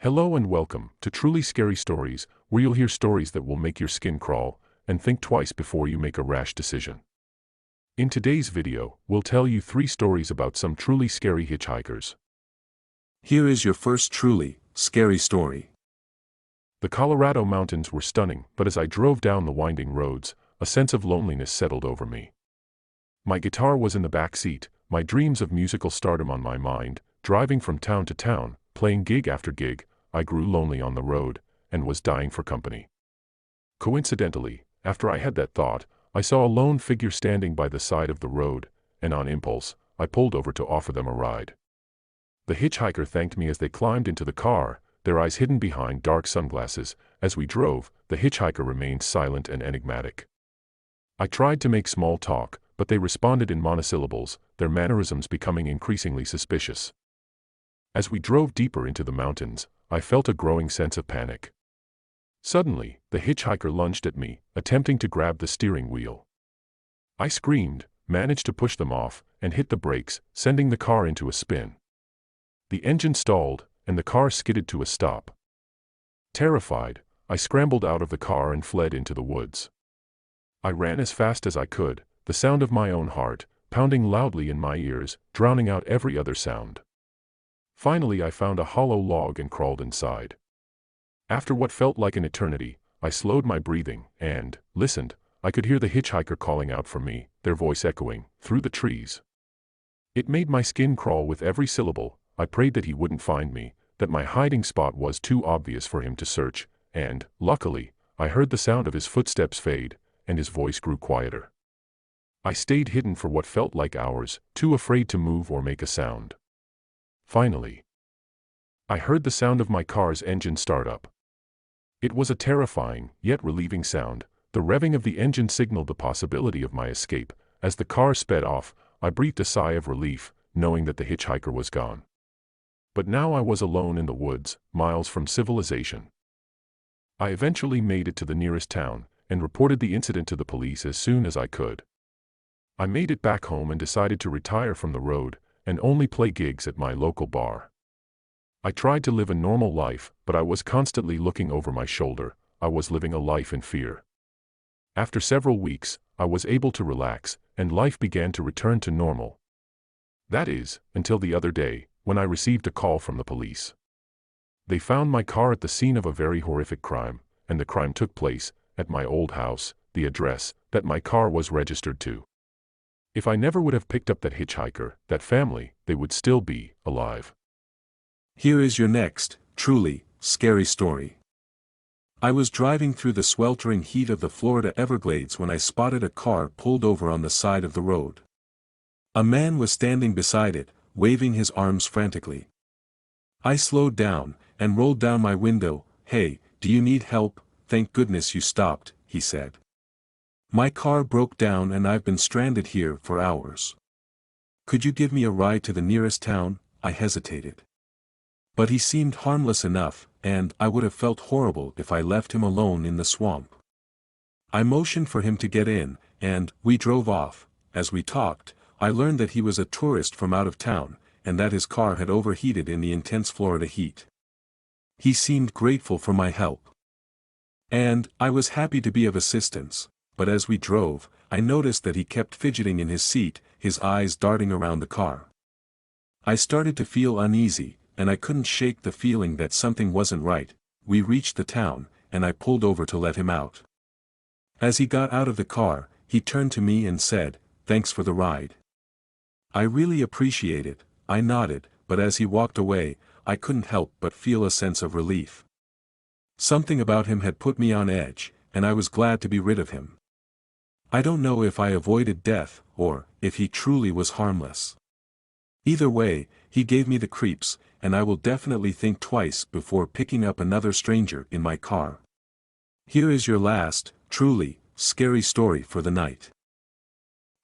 Hello and welcome to Truly Scary Stories, where you'll hear stories that will make your skin crawl and think twice before you make a rash decision. In today's video, we'll tell you 3 stories about some truly scary hitchhikers. Here is your first truly scary story. The Colorado mountains were stunning, but as I drove down the winding roads, a sense of loneliness settled over me. My guitar was in the back seat, my dreams of musical stardom on my mind. Driving from town to town, playing gig after gig, I grew lonely on the road, and was dying for company. Coincidentally, after I had that thought, I saw a lone figure standing by the side of the road, and on impulse, I pulled over to offer them a ride. The hitchhiker thanked me as they climbed into the car, their eyes hidden behind dark sunglasses. As we drove, the hitchhiker remained silent and enigmatic. I tried to make small talk, but they responded in monosyllables, their mannerisms becoming increasingly suspicious. As we drove deeper into the mountains, I felt a growing sense of panic. Suddenly, the hitchhiker lunged at me, attempting to grab the steering wheel. I screamed, managed to push them off, and hit the brakes, sending the car into a spin. The engine stalled, and the car skidded to a stop. Terrified, I scrambled out of the car and fled into the woods. I ran as fast as I could, the sound of my own heart pounding loudly in my ears, drowning out every other sound. Finally, I found a hollow log and crawled inside. After what felt like an eternity, I slowed my breathing and listened. I could hear the hitchhiker calling out for me, their voice echoing through the trees. It made my skin crawl with every syllable. I prayed that he wouldn't find me, that my hiding spot was too obvious for him to search, and, luckily, I heard the sound of his footsteps fade, and his voice grew quieter. I stayed hidden for what felt like hours, too afraid to move or make a sound. Finally, I heard the sound of my car's engine start up. It was a terrifying, yet relieving sound. The revving of the engine signaled the possibility of my escape. As the car sped off, I breathed a sigh of relief, knowing that the hitchhiker was gone. But now I was alone in the woods, miles from civilization. I eventually made it to the nearest town, and reported the incident to the police as soon as I could. I made it back home and decided to retire from the road, and only play gigs at my local bar. I tried to live a normal life, but I was constantly looking over my shoulder. I was living a life in fear. After several weeks, I was able to relax, and life began to return to normal. That is, until the other day, when I received a call from the police. They found my car at the scene of a very horrific crime, and the crime took place at my old house, the address that my car was registered to. If I never would have picked up that hitchhiker, that family, they would still be alive. Here is your next truly scary story. I was driving through the sweltering heat of the Florida Everglades when I spotted a car pulled over on the side of the road. A man was standing beside it, waving his arms frantically. I slowed down and rolled down my window. "Hey, do you need help? Thank goodness you stopped," he said. "My car broke down and I've been stranded here for hours. Could you give me a ride to the nearest town?" I hesitated. But he seemed harmless enough, and I would have felt horrible if I left him alone in the swamp. I motioned for him to get in, and we drove off. As we talked, I learned that he was a tourist from out of town, and that his car had overheated in the intense Florida heat. He seemed grateful for my help. And I was happy to be of assistance. But as we drove, I noticed that he kept fidgeting in his seat, his eyes darting around the car. I started to feel uneasy, and I couldn't shake the feeling that something wasn't right. We reached the town, and I pulled over to let him out. As he got out of the car, he turned to me and said, "Thanks for the ride." "I really appreciate it," I nodded, but as he walked away, I couldn't help but feel a sense of relief. Something about him had put me on edge, and I was glad to be rid of him. I don't know if I avoided death, or if he truly was harmless. Either way, he gave me the creeps, and I will definitely think twice before picking up another stranger in my car. Here is your last, truly scary story for the night.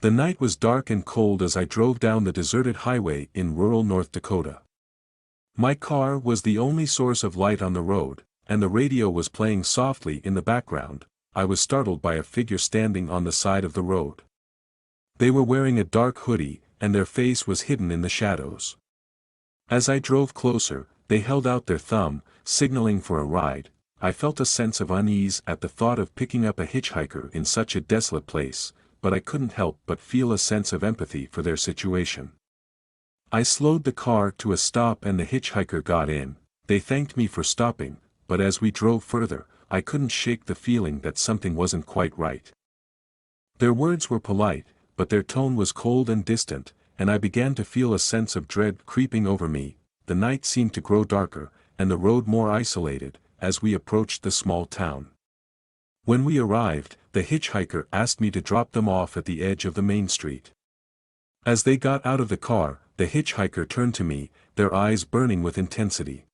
The night was dark and cold as I drove down the deserted highway in rural North Dakota. My car was the only source of light on the road, and the radio was playing softly in the background. I was startled by a figure standing on the side of the road. They were wearing a dark hoodie, and their face was hidden in the shadows. As I drove closer, They held out their thumb, signaling for a ride. I felt a sense of unease at the thought of picking up a hitchhiker in such a desolate place, but I couldn't help but feel a sense of empathy for their situation. I slowed the car to a stop and the hitchhiker got in. They thanked me for stopping, but as we drove further, I couldn't shake the feeling that something wasn't quite right. Their words were polite, but their tone was cold and distant, and I began to feel a sense of dread creeping over me. The night seemed to grow darker, and the road more isolated, as we approached the small town. When we arrived, the hitchhiker asked me to drop them off at the edge of the main street. As they got out of the car, the hitchhiker turned to me, their eyes burning with intensity.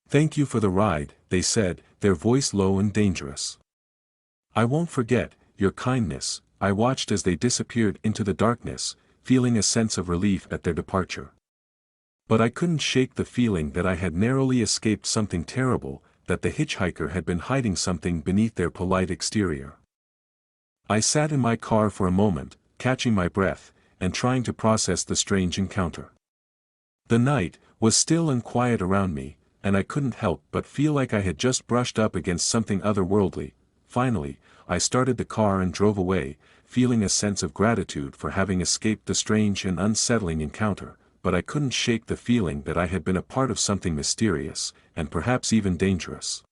"Thank you for the ride," they said, their voice low and dangerous. "I won't forget your kindness." I watched as they disappeared into the darkness, feeling a sense of relief at their departure. But I couldn't shake the feeling that I had narrowly escaped something terrible, that the hitchhiker had been hiding something beneath their polite exterior. I sat in my car for a moment, catching my breath, and trying to process the strange encounter. The night was still and quiet around me, and I couldn't help but feel like I had just brushed up against something otherworldly. Finally, I started the car and drove away, feeling a sense of gratitude for having escaped the strange and unsettling encounter, but I couldn't shake the feeling that I had been a part of something mysterious, and perhaps even dangerous.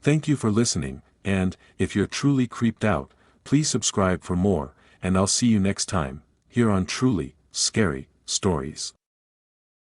Thank you for listening, and, if you're truly creeped out, please subscribe for more, and I'll see you next time, here on Truly Scary Stories.